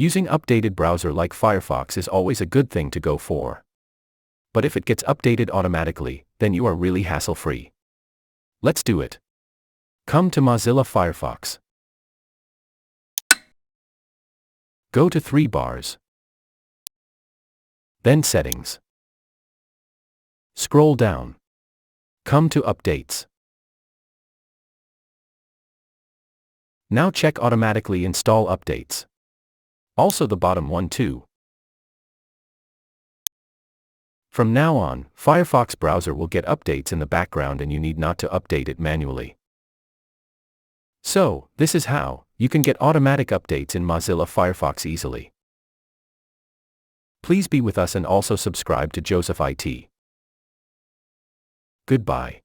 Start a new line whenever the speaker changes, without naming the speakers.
Using updated browser like Firefox is always a good thing to go for. But if it gets updated automatically, then you are really hassle-free. Let's do it. Come to Mozilla Firefox. Go to 3 bars. Then Settings. Scroll down. Come to Updates. Now check Automatically Install Updates. Also the bottom one too. From now on, Firefox browser will get updates in the background and you need not to update it manually. So, this is how you can get automatic updates in Mozilla Firefox easily. Please be with us and also subscribe to Joseph IT. Goodbye.